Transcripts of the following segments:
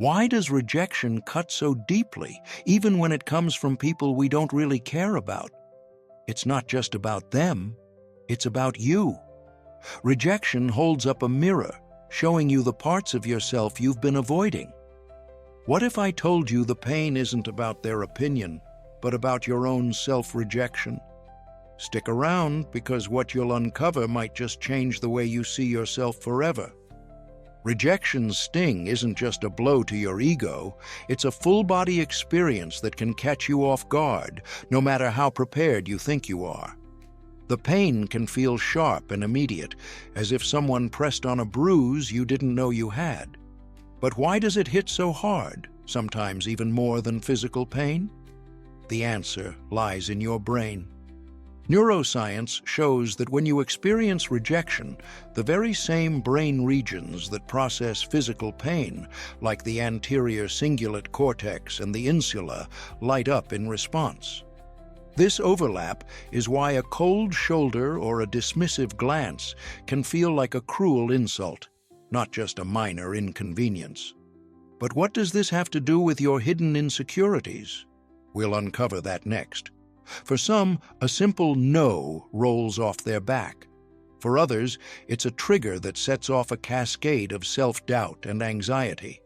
Why does rejection cut so deeply, even when it comes from people we don't really care about? It's not just about them, it's about you. Rejection holds up a mirror, showing you the parts of yourself you've been avoiding. What if I told you the pain isn't about their opinion, but about your own self-rejection? Stick around, because what you'll uncover might just change the way you see yourself forever. Rejection's sting isn't just a blow to your ego, it's a full-body experience that can catch you off guard, no matter how prepared you think you are. The pain can feel sharp and immediate, as if someone pressed on a bruise you didn't know you had. But why does it hit so hard, sometimes even more than physical pain? The answer lies in your brain. Neuroscience shows that when you experience rejection, the very same brain regions that process physical pain, like the anterior cingulate cortex and the insula, light up in response. This overlap is why a cold shoulder or a dismissive glance can feel like a cruel insult, not just a minor inconvenience. But what does this have to do with your hidden insecurities? We'll uncover that next. For some, a simple no rolls off their back. For others, it's a trigger that sets off a cascade of self-doubt and anxiety.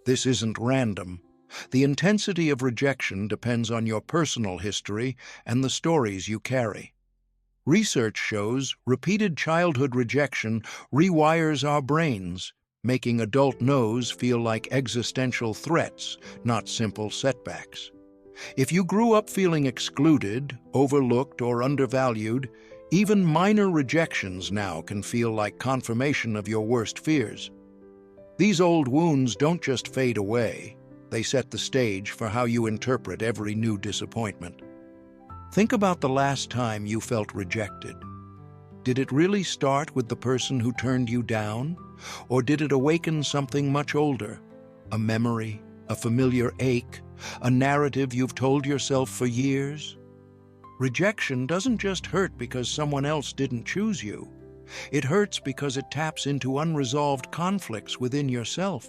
This isn't random. The intensity of rejection depends on your personal history and the stories you carry. Research shows repeated childhood rejection rewires our brains, making adult no's feel like existential threats, not simple setbacks. If you grew up feeling excluded, overlooked, or undervalued, even minor rejections now can feel like confirmation of your worst fears. These old wounds don't just fade away, they set the stage for how you interpret every new disappointment. Think about the last time you felt rejected. Did it really start with the person who turned you down? Or did it awaken something much older? A memory, a familiar ache, a narrative you've told yourself for years? Rejection doesn't just hurt because someone else didn't choose you. It hurts because it taps into unresolved conflicts within yourself.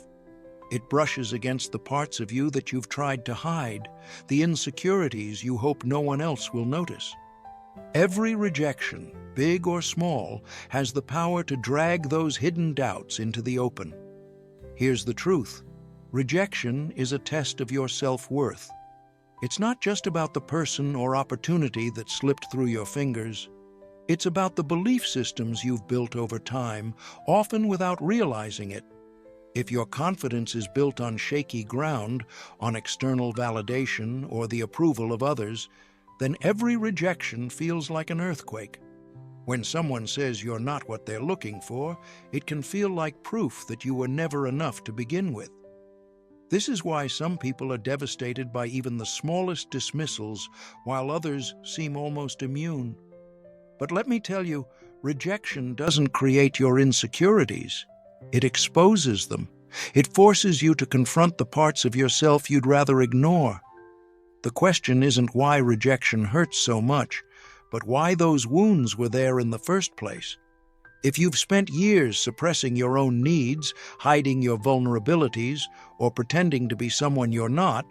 It brushes against the parts of you that you've tried to hide, the insecurities you hope no one else will notice. Every rejection, big or small, has the power to drag those hidden doubts into the open. Here's the truth. Rejection is a test of your self-worth. It's not just about the person or opportunity that slipped through your fingers. It's about the belief systems you've built over time, often without realizing it. If your confidence is built on shaky ground, on external validation or the approval of others, then every rejection feels like an earthquake. When someone says you're not what they're looking for, it can feel like proof that you were never enough to begin with. This is why some people are devastated by even the smallest dismissals, while others seem almost immune. But let me tell you, rejection doesn't create your insecurities. It exposes them. It forces you to confront the parts of yourself you'd rather ignore. The question isn't why rejection hurts so much, but why those wounds were there in the first place. If you've spent years suppressing your own needs, hiding your vulnerabilities, or pretending to be someone you're not,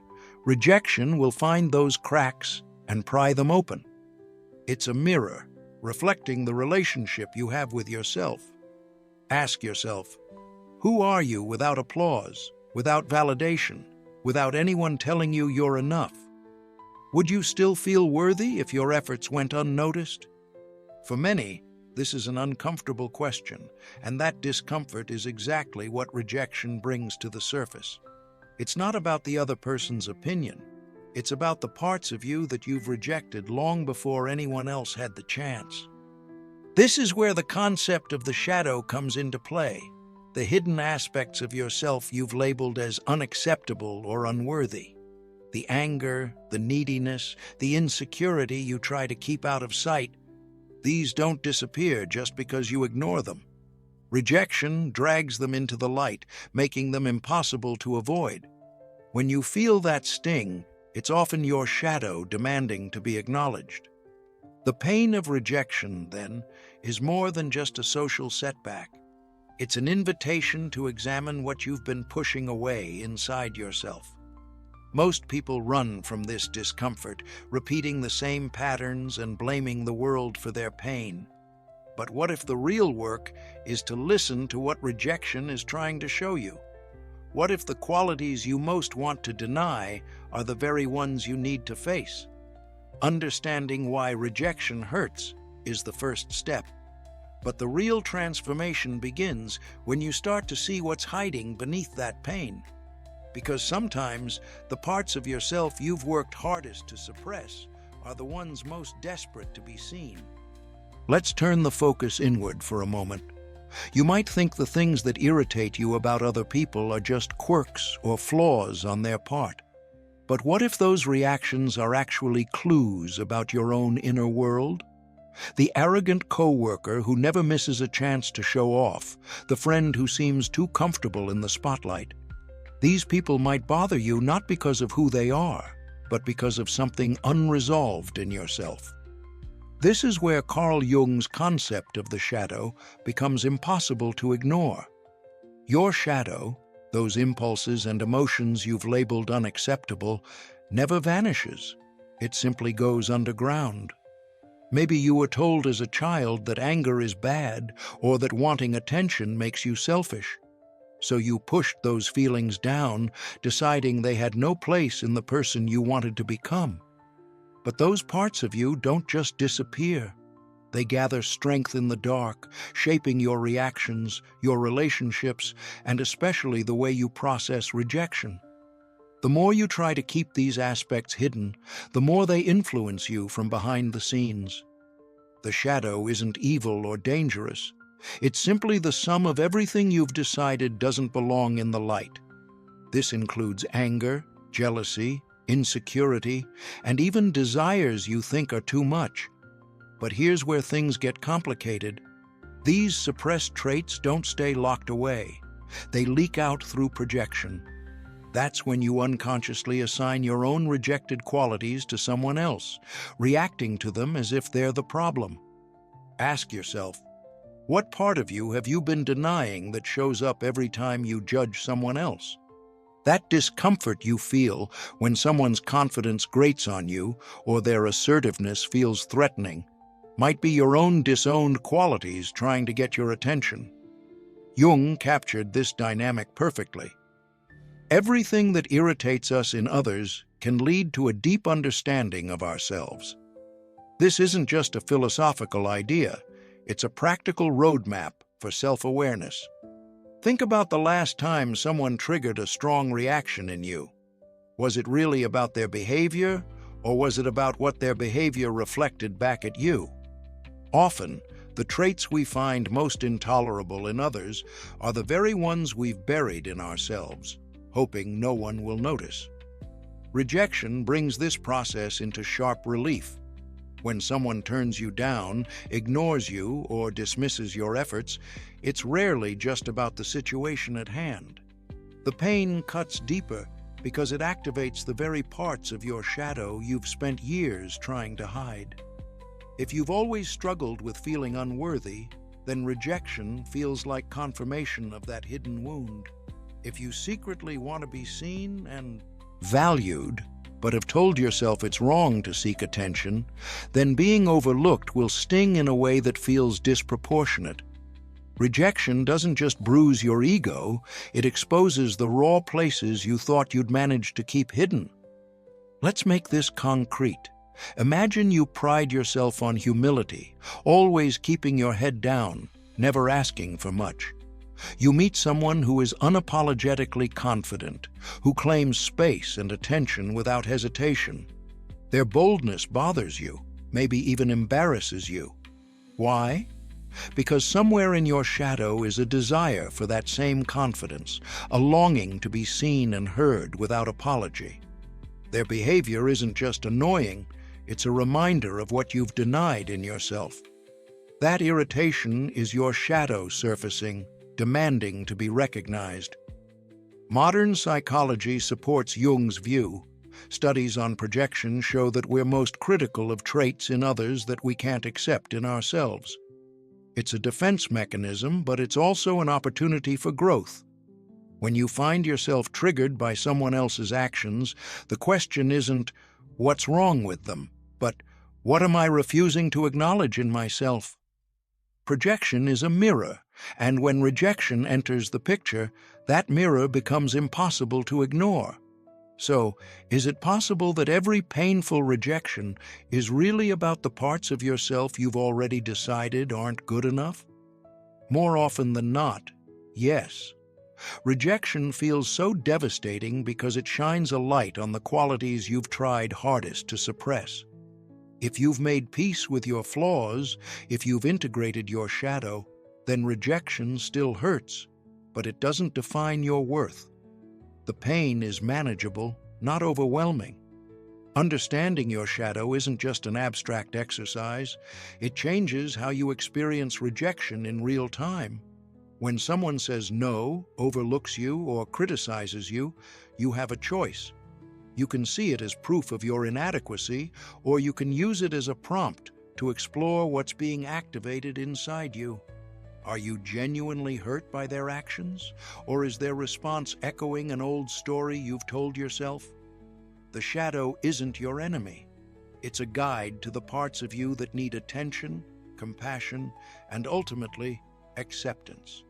rejection will find those cracks and pry them open. It's a mirror, reflecting the relationship you have with yourself. Ask yourself, who are you without applause, without validation, without anyone telling you you're enough? Would you still feel worthy if your efforts went unnoticed? For many, this is an uncomfortable question, and that discomfort is exactly what rejection brings to the surface. It's not about the other person's opinion. It's about the parts of you that you've rejected long before anyone else had the chance. This is where the concept of the shadow comes into play, the hidden aspects of yourself you've labeled as unacceptable or unworthy. The anger, the neediness, the insecurity you try to keep out of sight, these don't disappear just because you ignore them. Rejection drags them into the light, making them impossible to avoid. When you feel that sting, it's often your shadow demanding to be acknowledged. The pain of rejection, then, is more than just a social setback. It's an invitation to examine what you've been pushing away inside yourself. Most people run from this discomfort, repeating the same patterns and blaming the world for their pain. But what if the real work is to listen to what rejection is trying to show you? What if the qualities you most want to deny are the very ones you need to face? Understanding why rejection hurts is the first step. But the real transformation begins when you start to see what's hiding beneath that pain. Because sometimes the parts of yourself you've worked hardest to suppress are the ones most desperate to be seen. Let's turn the focus inward for a moment. You might think the things that irritate you about other people are just quirks or flaws on their part. But what if those reactions are actually clues about your own inner world? The arrogant coworker who never misses a chance to show off, the friend who seems too comfortable in the spotlight. These people might bother you not because of who they are, but because of something unresolved in yourself. This is where Carl Jung's concept of the shadow becomes impossible to ignore. Your shadow, those impulses and emotions you've labeled unacceptable, never vanishes. It simply goes underground. Maybe you were told as a child that anger is bad or that wanting attention makes you selfish. So you pushed those feelings down, deciding they had no place in the person you wanted to become. But those parts of you don't just disappear. They gather strength in the dark, shaping your reactions, your relationships, and especially the way you process rejection. The more you try to keep these aspects hidden, the more they influence you from behind the scenes. The shadow isn't evil or dangerous. It's simply the sum of everything you've decided doesn't belong in the light. This includes anger, jealousy, insecurity, and even desires you think are too much. But here's where things get complicated. These suppressed traits don't stay locked away. They leak out through projection. That's when you unconsciously assign your own rejected qualities to someone else, reacting to them as if they're the problem. Ask yourself, what part of you have you been denying that shows up every time you judge someone else? That discomfort you feel when someone's confidence grates on you or their assertiveness feels threatening might be your own disowned qualities trying to get your attention. Jung captured this dynamic perfectly. Everything that irritates us in others can lead to a deep understanding of ourselves. This isn't just a philosophical idea. It's a practical roadmap for self-awareness. Think about the last time someone triggered a strong reaction in you. Was it really about their behavior, or was it about what their behavior reflected back at you? Often, the traits we find most intolerable in others are the very ones we've buried in ourselves, hoping no one will notice. Rejection brings this process into sharp relief. When someone turns you down, ignores you, or dismisses your efforts, it's rarely just about the situation at hand. The pain cuts deeper because it activates the very parts of your shadow you've spent years trying to hide. If you've always struggled with feeling unworthy, then rejection feels like confirmation of that hidden wound. If you secretly want to be seen and valued, but have told yourself it's wrong to seek attention, then being overlooked will sting in a way that feels disproportionate. Rejection doesn't just bruise your ego, it exposes the raw places you thought you'd managed to keep hidden. Let's make this concrete. Imagine you pride yourself on humility, always keeping your head down, never asking for much. You meet someone who is unapologetically confident, who claims space and attention without hesitation. Their boldness bothers you, maybe even embarrasses you. Why? Because somewhere in your shadow is a desire for that same confidence, a longing to be seen and heard without apology. Their behavior isn't just annoying, it's a reminder of what you've denied in yourself. That irritation is your shadow surfacing, demanding to be recognized. Modern psychology supports Jung's view. Studies on projection show that we're most critical of traits in others that we can't accept in ourselves. It's a defense mechanism, but it's also an opportunity for growth. When you find yourself triggered by someone else's actions, the question isn't, what's wrong with them, but what am I refusing to acknowledge in myself? Projection is a mirror, and when rejection enters the picture, that mirror becomes impossible to ignore. So, is it possible that every painful rejection is really about the parts of yourself you've already decided aren't good enough? More often than not, yes. Rejection feels so devastating because it shines a light on the qualities you've tried hardest to suppress. If you've made peace with your flaws, if you've integrated your shadow, then rejection still hurts, but it doesn't define your worth. The pain is manageable, not overwhelming. Understanding your shadow isn't just an abstract exercise. It changes how you experience rejection in real time. When someone says no, overlooks you, or criticizes you, you have a choice. You can see it as proof of your inadequacy, or you can use it as a prompt to explore what's being activated inside you. Are you genuinely hurt by their actions, or is their response echoing an old story you've told yourself? The shadow isn't your enemy. It's a guide to the parts of you that need attention, compassion, and ultimately, acceptance.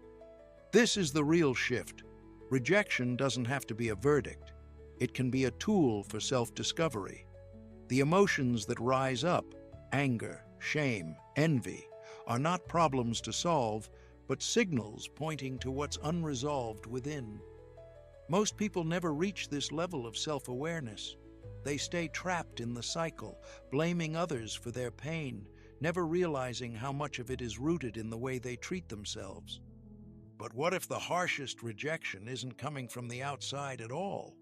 This is the real shift. Rejection doesn't have to be a verdict. It can be a tool for self-discovery. The emotions that rise up, anger, shame, envy, are not problems to solve, but signals pointing to what's unresolved within. Most people never reach this level of self-awareness. They stay trapped in the cycle, blaming others for their pain, never realizing how much of it is rooted in the way they treat themselves. But what if the harshest rejection isn't coming from the outside at all?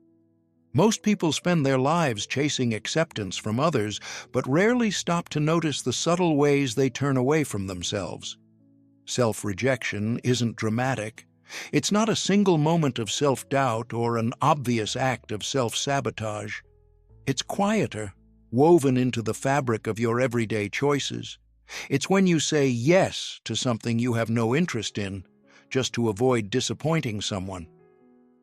Most people spend their lives chasing acceptance from others, but rarely stop to notice the subtle ways they turn away from themselves. Self-rejection isn't dramatic. It's not a single moment of self-doubt or an obvious act of self-sabotage. It's quieter, woven into the fabric of your everyday choices. It's when you say yes to something you have no interest in, just to avoid disappointing someone.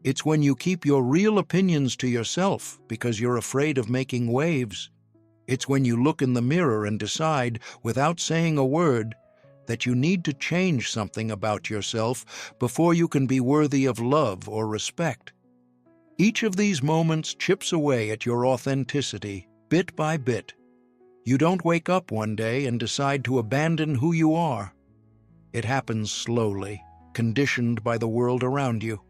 It's when you keep your real opinions to yourself because you're afraid of making waves. It's when you look in the mirror and decide, without saying a word, that you need to change something about yourself before you can be worthy of love or respect. Each of these moments chips away at your authenticity, bit by bit. You don't wake up one day and decide to abandon who you are. It happens slowly, conditioned by the world around you.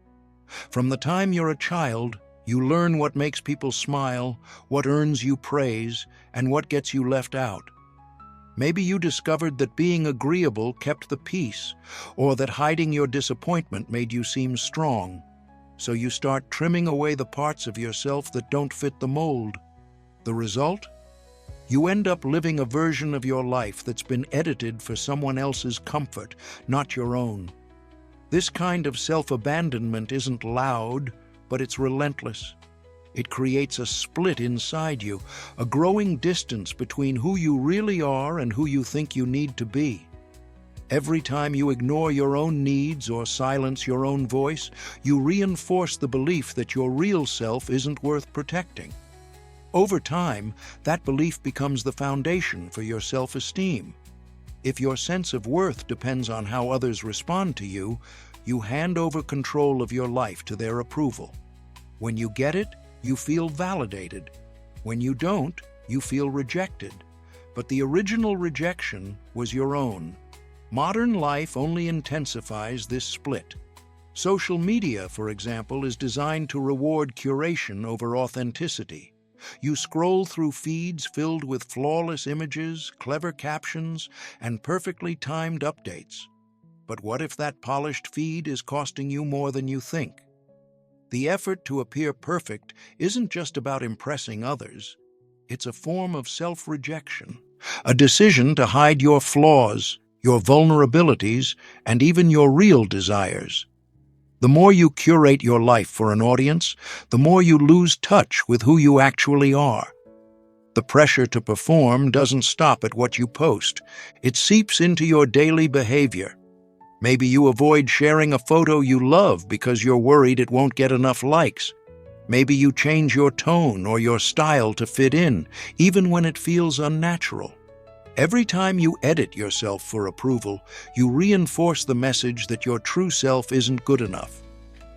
From the time you're a child, you learn what makes people smile, what earns you praise, and what gets you left out. Maybe you discovered that being agreeable kept the peace, or that hiding your disappointment made you seem strong. So you start trimming away the parts of yourself that don't fit the mold. The result? You end up living a version of your life that's been edited for someone else's comfort, not your own. This kind of self-abandonment isn't loud, but it's relentless. It creates a split inside you, a growing distance between who you really are and who you think you need to be. Every time you ignore your own needs or silence your own voice, you reinforce the belief that your real self isn't worth protecting. Over time, that belief becomes the foundation for your self-esteem. If your sense of worth depends on how others respond to you, you hand over control of your life to their approval. When you get it, you feel validated. When you don't, you feel rejected. But the original rejection was your own. Modern life only intensifies this split. Social media, for example, is designed to reward curation over authenticity. You scroll through feeds filled with flawless images, clever captions, and perfectly timed updates. But what if that polished feed is costing you more than you think? The effort to appear perfect isn't just about impressing others. It's a form of self-rejection, a decision to hide your flaws, your vulnerabilities, and even your real desires. The more you curate your life for an audience, the more you lose touch with who you actually are. The pressure to perform doesn't stop at what you post. It seeps into your daily behavior. Maybe you avoid sharing a photo you love because you're worried it won't get enough likes. Maybe you change your tone or your style to fit in, even when it feels unnatural. Every time you edit yourself for approval, you reinforce the message that your true self isn't good enough.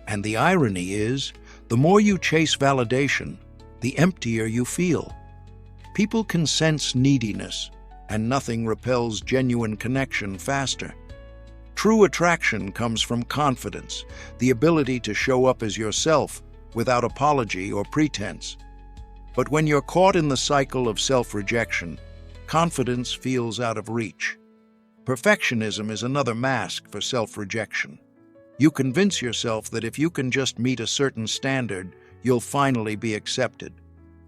And the irony is, the more you chase validation, the emptier you feel. People can sense neediness, and nothing repels genuine connection faster. True attraction comes from confidence, the ability to show up as yourself without apology or pretense. But when you're caught in the cycle of self-rejection, confidence feels out of reach. Perfectionism is another mask for self-rejection. You convince yourself that if you can just meet a certain standard, you'll finally be accepted.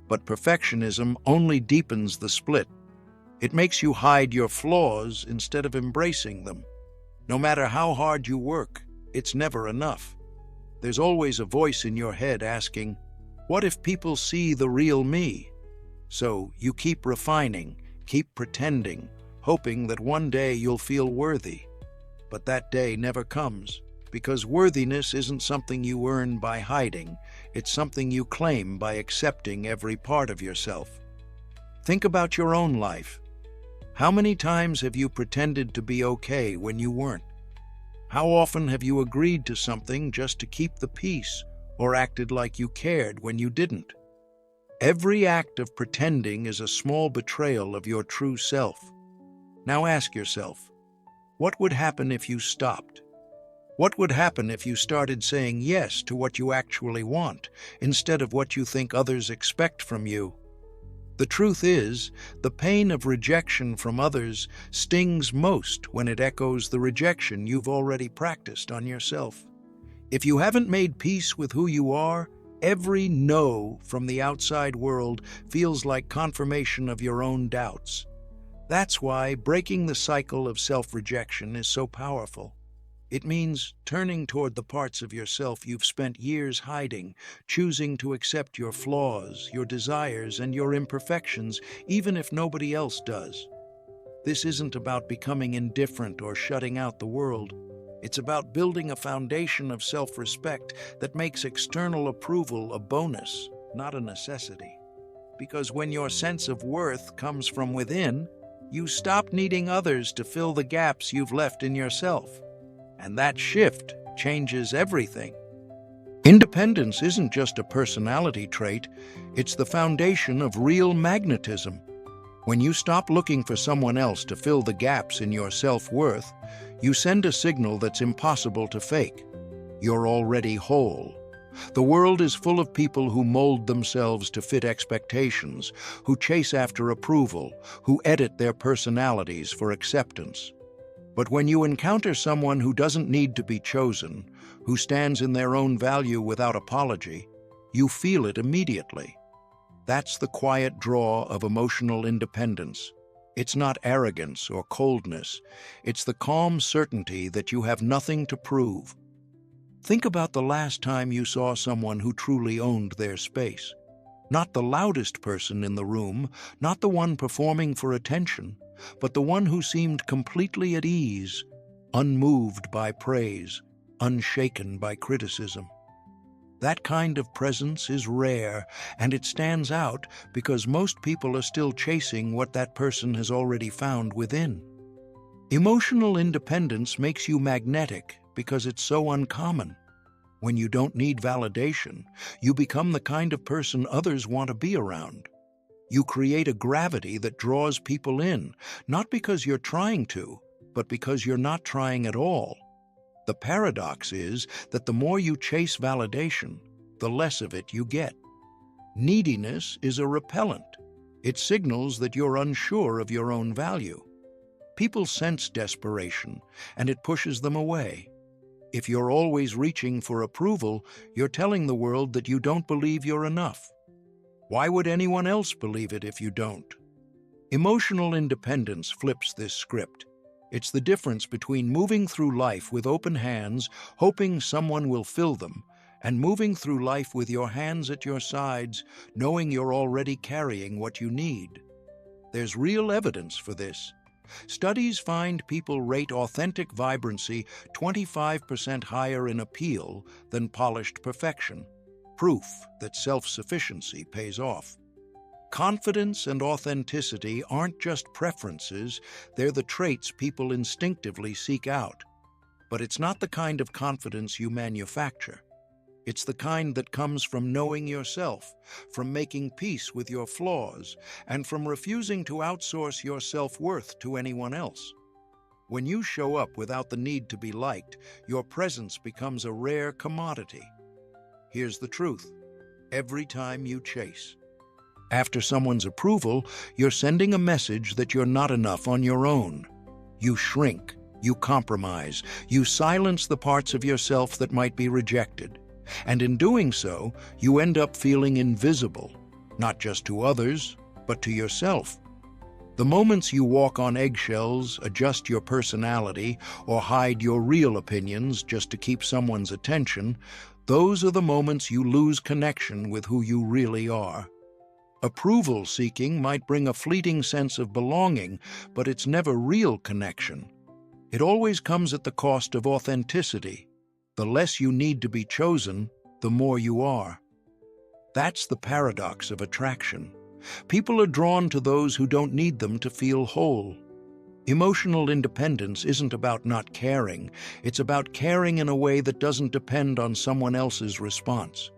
But perfectionism only deepens the split. It makes you hide your flaws instead of embracing them. No matter how hard you work, it's never enough. There's always a voice in your head asking, "What if people see the real me?" So you keep refining, keep pretending, hoping that one day you'll feel worthy. But that day never comes, because worthiness isn't something you earn by hiding. It's something you claim by accepting every part of yourself. Think about your own life. How many times have you pretended to be okay when you weren't? How often have you agreed to something just to keep the peace, or acted like you cared when you didn't? Every act of pretending is a small betrayal of your true self. Now ask yourself, what would happen if you stopped? What would happen if you started saying yes to what you actually want, instead of what you think others expect from you? The truth is, the pain of rejection from others stings most when it echoes the rejection you've already practiced on yourself. If you haven't made peace with who you are, every no from the outside world feels like confirmation of your own doubts. That's why breaking the cycle of self-rejection is so powerful. It means turning toward the parts of yourself you've spent years hiding, choosing to accept your flaws, your desires, and your imperfections, even if nobody else does. This isn't about becoming indifferent or shutting out the world. It's about building a foundation of self-respect that makes external approval a bonus, not a necessity. Because when your sense of worth comes from within, you stop needing others to fill the gaps you've left in yourself. And that shift changes everything. Independence isn't just a personality trait, it's the foundation of real magnetism. When you stop looking for someone else to fill the gaps in your self-worth, you send a signal that's impossible to fake. You're already whole. The world is full of people who mold themselves to fit expectations, who chase after approval, who edit their personalities for acceptance. But when you encounter someone who doesn't need to be chosen, who stands in their own value without apology, you feel it immediately. That's the quiet draw of emotional independence. It's not arrogance or coldness. It's the calm certainty that you have nothing to prove. Think about the last time you saw someone who truly owned their space. Not the loudest person in the room, not the one performing for attention, but the one who seemed completely at ease, unmoved by praise, unshaken by criticism. That kind of presence is rare, and it stands out because most people are still chasing what that person has already found within. Emotional independence makes you magnetic because it's so uncommon. When you don't need validation, you become the kind of person others want to be around. You create a gravity that draws people in, not because you're trying to, but because you're not trying at all. The paradox is that the more you chase validation, the less of it you get. Neediness is a repellent. It signals that you're unsure of your own value. People sense desperation, and it pushes them away. If you're always reaching for approval, you're telling the world that you don't believe you're enough. Why would anyone else believe it if you don't? Emotional independence flips this script. It's the difference between moving through life with open hands, hoping someone will fill them, and moving through life with your hands at your sides, knowing you're already carrying what you need. There's real evidence for this. Studies find people rate authentic vibrancy 25% higher in appeal than polished perfection, proof that self-sufficiency pays off. Confidence and authenticity aren't just preferences, they're the traits people instinctively seek out. But it's not the kind of confidence you manufacture. It's the kind that comes from knowing yourself, from making peace with your flaws, and from refusing to outsource your self-worth to anyone else. When you show up without the need to be liked, your presence becomes a rare commodity. Here's the truth: every time you chase after someone's approval, you're sending a message that you're not enough on your own. You shrink, you compromise, you silence the parts of yourself that might be rejected. And in doing so, you end up feeling invisible, not just to others, but to yourself. The moments you walk on eggshells, adjust your personality, or hide your real opinions just to keep someone's attention, those are the moments you lose connection with who you really are. Approval seeking might bring a fleeting sense of belonging, but it's never real connection. It always comes at the cost of authenticity. The less you need to be chosen, the more you are. That's the paradox of attraction. People are drawn to those who don't need them to feel whole. Emotional independence isn't about not caring. It's about caring in a way that doesn't depend on someone else's response.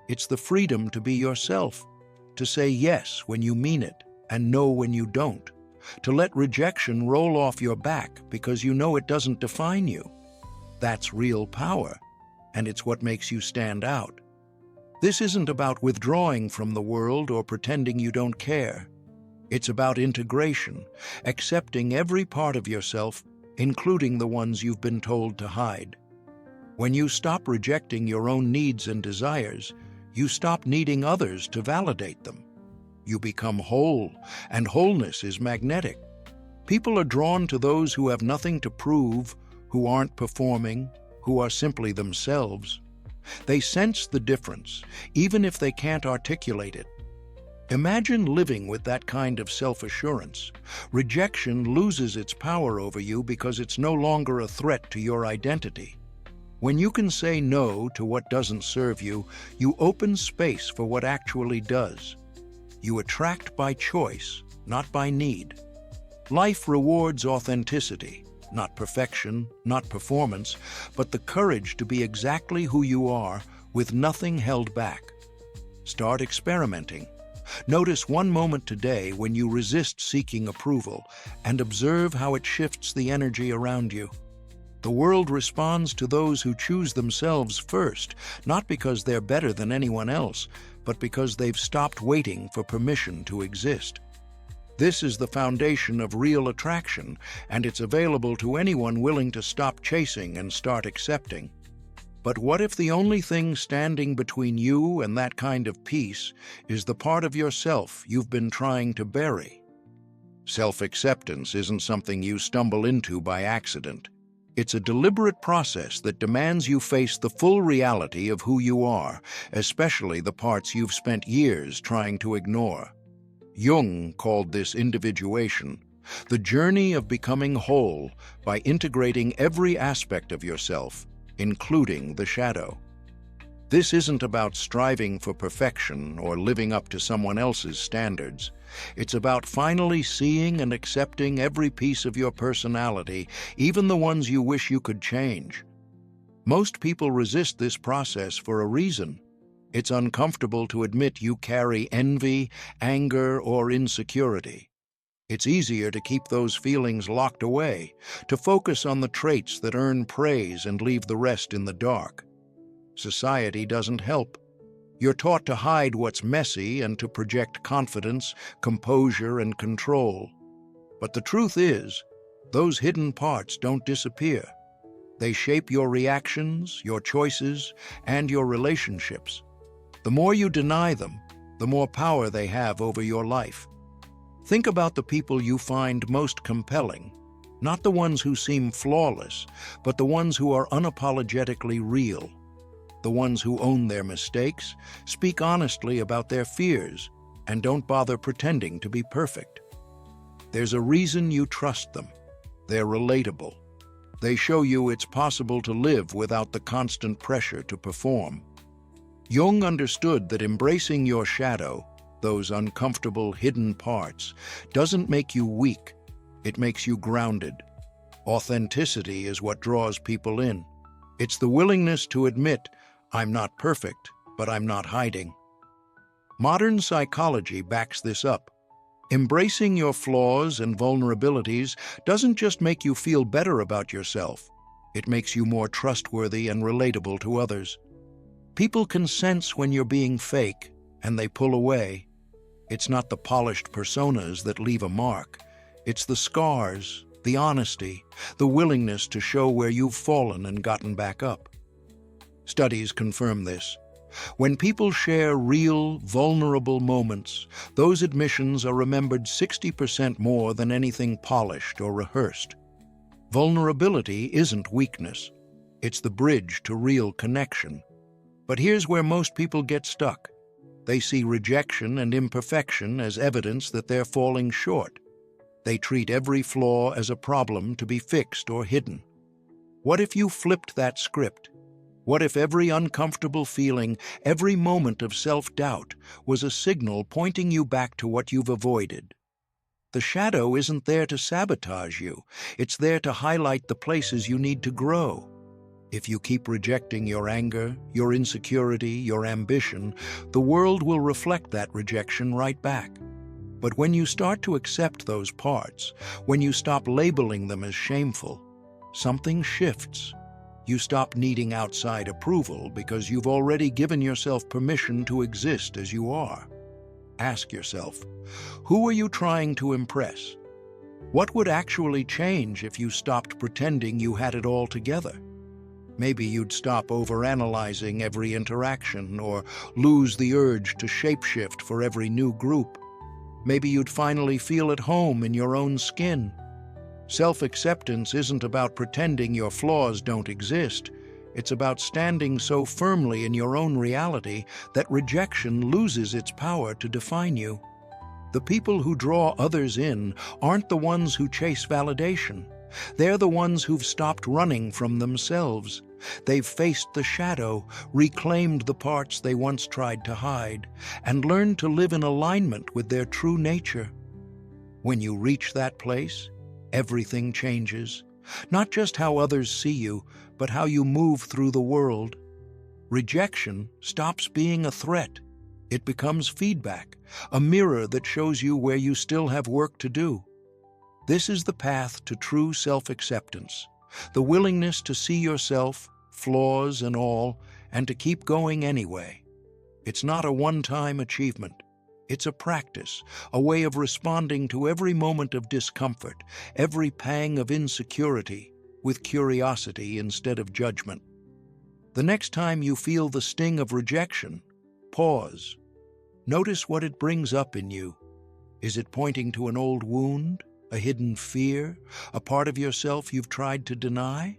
It's the freedom to be yourself, to say yes when you mean it and no when you don't, to let rejection roll off your back because you know it doesn't define you. That's real power, and it's what makes you stand out. This isn't about withdrawing from the world or pretending you don't care. It's about integration, accepting every part of yourself, including the ones you've been told to hide. When you stop rejecting your own needs and desires, you stop needing others to validate them. You become whole, and wholeness is magnetic. People are drawn to those who have nothing to prove, who aren't performing, who are simply themselves. They sense the difference, even if they can't articulate it. Imagine living with that kind of self-assurance. Rejection loses its power over you because it's no longer a threat to your identity. When you can say no to what doesn't serve you, you open space for what actually does. You attract by choice, not by need. Life rewards authenticity, not perfection, not performance, but the courage to be exactly who you are with nothing held back. Start experimenting. Notice one moment today when you resist seeking approval and observe how it shifts the energy around you. The world responds to those who choose themselves first, not because they're better than anyone else, but because they've stopped waiting for permission to exist. This is the foundation of real attraction, and it's available to anyone willing to stop chasing and start accepting. But what if the only thing standing between you and that kind of peace is the part of yourself you've been trying to bury? Self-acceptance isn't something you stumble into by accident. It's a deliberate process that demands you face the full reality of who you are, especially the parts you've spent years trying to ignore. Jung called this individuation, the journey of becoming whole by integrating every aspect of yourself, including the shadow. This isn't about striving for perfection or living up to someone else's standards. It's about finally seeing and accepting every piece of your personality, even the ones you wish you could change. Most people resist this process for a reason. It's uncomfortable to admit you carry envy, anger, or insecurity. It's easier to keep those feelings locked away, to focus on the traits that earn praise and leave the rest in the dark. Society doesn't help. You're taught to hide what's messy and to project confidence, composure, and control. But the truth is, those hidden parts don't disappear. They shape your reactions, your choices, and your relationships. The more you deny them, the more power they have over your life. Think about the people you find most compelling, not the ones who seem flawless, but the ones who are unapologetically real. The ones who own their mistakes, speak honestly about their fears, and don't bother pretending to be perfect. There's a reason you trust them. They're relatable. They show you it's possible to live without the constant pressure to perform. Jung understood that embracing your shadow, those uncomfortable hidden parts, doesn't make you weak. It makes you grounded. Authenticity is what draws people in. It's the willingness to admit, I'm not perfect, but I'm not hiding. Modern psychology backs this up. Embracing your flaws and vulnerabilities doesn't just make you feel better about yourself. It makes you more trustworthy and relatable to others. People can sense when you're being fake, and they pull away. It's not the polished personas that leave a mark. It's the scars, the honesty, the willingness to show where you've fallen and gotten back up. Studies confirm this. When people share real, vulnerable moments, those admissions are remembered 60% more than anything polished or rehearsed. Vulnerability isn't weakness. It's the bridge to real connection. But here's where most people get stuck. They see rejection and imperfection as evidence that they're falling short. They treat every flaw as a problem to be fixed or hidden. What if you flipped that script? What if every uncomfortable feeling, every moment of self-doubt, was a signal pointing you back to what you've avoided? The shadow isn't there to sabotage you. It's there to highlight the places you need to grow. If you keep rejecting your anger, your insecurity, your ambition, the world will reflect that rejection right back. But when you start to accept those parts, when you stop labeling them as shameful, something shifts. You stop needing outside approval because you've already given yourself permission to exist as you are. Ask yourself, who are you trying to impress? What would actually change if you stopped pretending you had it all together? Maybe you'd stop overanalyzing every interaction or lose the urge to shapeshift for every new group. Maybe you'd finally feel at home in your own skin. Self-acceptance isn't about pretending your flaws don't exist. It's about standing so firmly in your own reality that rejection loses its power to define you. The people who draw others in aren't the ones who chase validation. They're the ones who've stopped running from themselves. They've faced the shadow, reclaimed the parts they once tried to hide, and learned to live in alignment with their true nature. When you reach that place, everything changes. Not just how others see you, but how you move through the world. Rejection stops being a threat. It becomes feedback, a mirror that shows you where you still have work to do. This is the path to true self-acceptance, the willingness to see yourself, flaws and all, and to keep going anyway. It's not a one-time achievement. It's a practice, a way of responding to every moment of discomfort, every pang of insecurity, with curiosity instead of judgment. The next time you feel the sting of rejection, pause. Notice what it brings up in you. Is it pointing to an old wound, a hidden fear, a part of yourself you've tried to deny?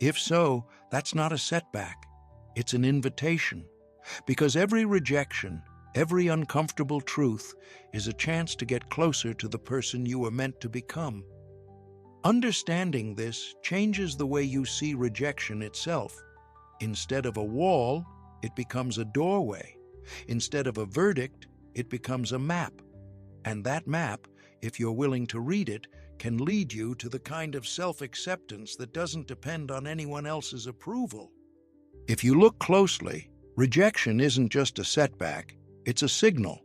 If so, that's not a setback. It's an invitation. Because every rejection, every uncomfortable truth is a chance to get closer to the person you were meant to become. Understanding this changes the way you see rejection itself. Instead of a wall, it becomes a doorway. Instead of a verdict, it becomes a map. And that map, if you're willing to read it, can lead you to the kind of self-acceptance that doesn't depend on anyone else's approval. If you look closely, rejection isn't just a setback, it's a signal.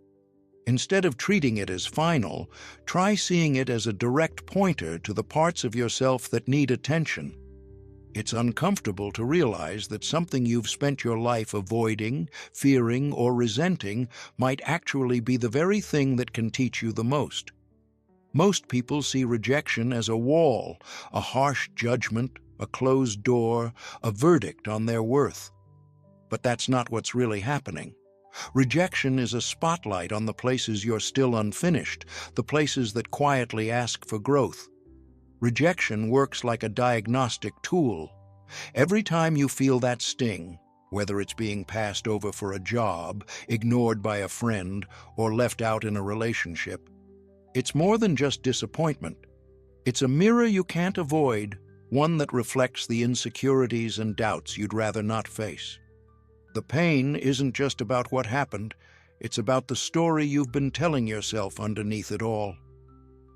Instead of treating it as final, try seeing it as a direct pointer to the parts of yourself that need attention. It's uncomfortable to realize that something you've spent your life avoiding, fearing, or resenting might actually be the very thing that can teach you the most. Most people see rejection as a wall, a harsh judgment, a closed door, a verdict on their worth. But that's not what's really happening. Rejection is a spotlight on the places you're still unfinished, the places that quietly ask for growth. Rejection works like a diagnostic tool. Every time you feel that sting, whether it's being passed over for a job, ignored by a friend, or left out in a relationship. It's more than just disappointment. It's a mirror you can't avoid, one that reflects the insecurities and doubts you'd rather not face. The pain isn't just about what happened, it's about the story you've been telling yourself underneath it all.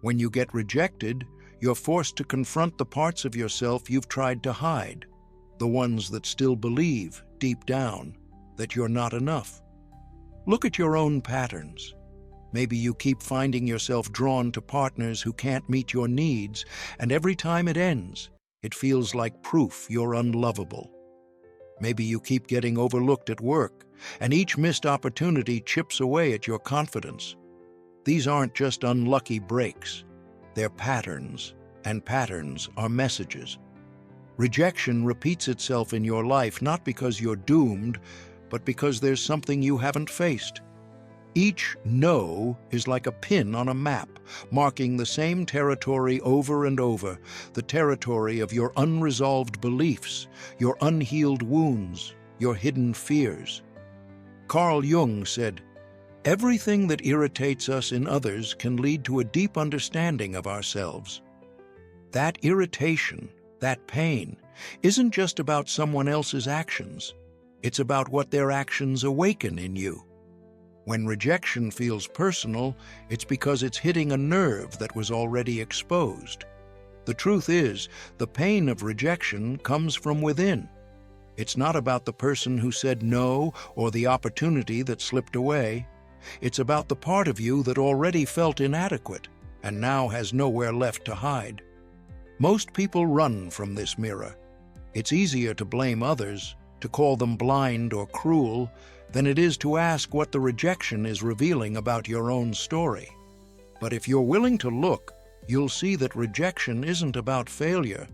When you get rejected, you're forced to confront the parts of yourself you've tried to hide, the ones that still believe, deep down, that you're not enough. Look at your own patterns. Maybe you keep finding yourself drawn to partners who can't meet your needs, and every time it ends, it feels like proof you're unlovable. Maybe you keep getting overlooked at work, and each missed opportunity chips away at your confidence. These aren't just unlucky breaks. They're patterns, and patterns are messages. Rejection repeats itself in your life not because you're doomed, but because there's something you haven't faced. Each no is like a pin on a map, marking the same territory over and over, the territory of your unresolved beliefs, your unhealed wounds, your hidden fears. Carl Jung said, "Everything that irritates us in others can lead to a deep understanding of ourselves." That irritation, that pain, isn't just about someone else's actions. It's about what their actions awaken in you. When rejection feels personal, it's because it's hitting a nerve that was already exposed. The truth is, the pain of rejection comes from within. It's not about the person who said no or the opportunity that slipped away. It's about the part of you that already felt inadequate and now has nowhere left to hide. Most people run from this mirror. It's easier to blame others, to call them blind or cruel, than it is to ask what the rejection is revealing about your own story. But if you're willing to look, you'll see that rejection isn't about failure.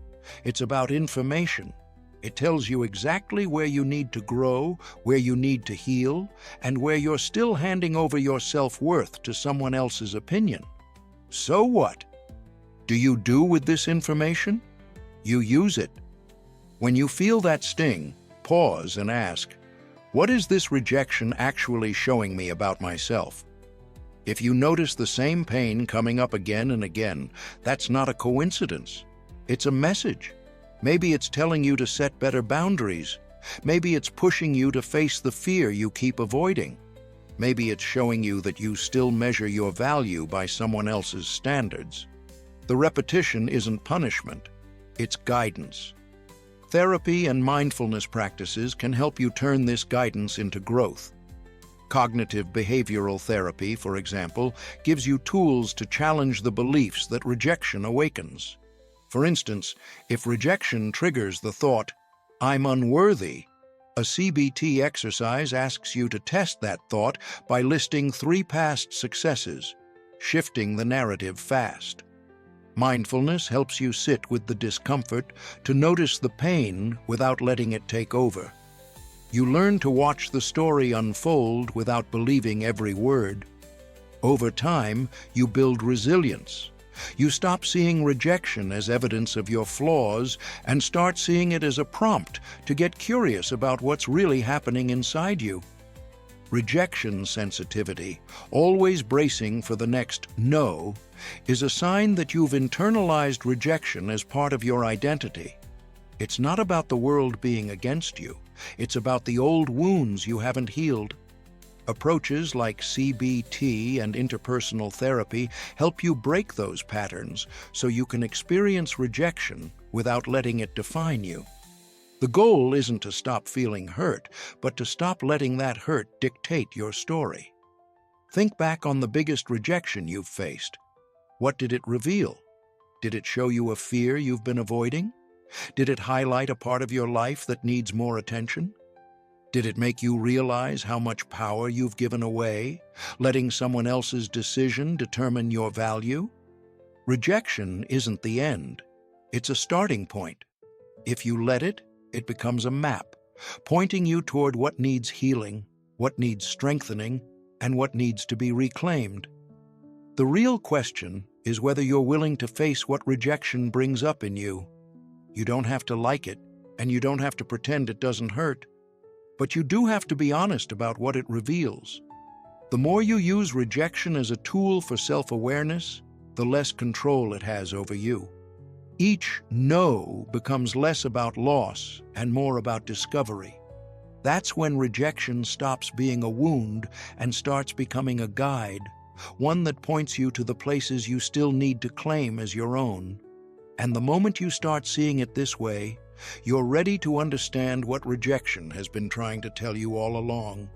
It's about information. It tells you exactly where you need to grow, where you need to heal, and where you're still handing over your self-worth to someone else's opinion. So what? Do you do with this information? You use it. When you feel that sting, pause and ask, what is this rejection actually showing me about myself? If you notice the same pain coming up again and again, that's not a coincidence. It's a message. Maybe it's telling you to set better boundaries. Maybe it's pushing you to face the fear you keep avoiding. Maybe it's showing you that you still measure your value by someone else's standards. The repetition isn't punishment, it's guidance. Therapy and mindfulness practices can help you turn this guidance into growth. Cognitive behavioral therapy, for example, gives you tools to challenge the beliefs that rejection awakens. For instance, if rejection triggers the thought, "I'm unworthy," a CBT exercise asks you to test that thought by listing 3 past successes, shifting the narrative fast. Mindfulness helps you sit with the discomfort, to notice the pain without letting it take over. You learn to watch the story unfold without believing every word. Over time, you build resilience. You stop seeing rejection as evidence of your flaws and start seeing it as a prompt to get curious about what's really happening inside you. Rejection sensitivity, always bracing for the next no, is a sign that you've internalized rejection as part of your identity. It's not about the world being against you. It's about the old wounds you haven't healed. Approaches like CBT and interpersonal therapy help you break those patterns so you can experience rejection without letting it define you. The goal isn't to stop feeling hurt, but to stop letting that hurt dictate your story. Think back on the biggest rejection you've faced. What did it reveal? Did it show you a fear you've been avoiding? Did it highlight a part of your life that needs more attention? Did it make you realize how much power you've given away, letting someone else's decision determine your value? Rejection isn't the end. It's a starting point. If you let it, it becomes a map, pointing you toward what needs healing, what needs strengthening, and what needs to be reclaimed. The real question is whether you're willing to face what rejection brings up in you. You don't have to like it, and you don't have to pretend it doesn't hurt. But you do have to be honest about what it reveals. The more you use rejection as a tool for self-awareness, the less control it has over you. Each no becomes less about loss and more about discovery. That's when rejection stops being a wound and starts becoming a guide, one that points you to the places you still need to claim as your own. And the moment you start seeing it this way, you're ready to understand what rejection has been trying to tell you all along.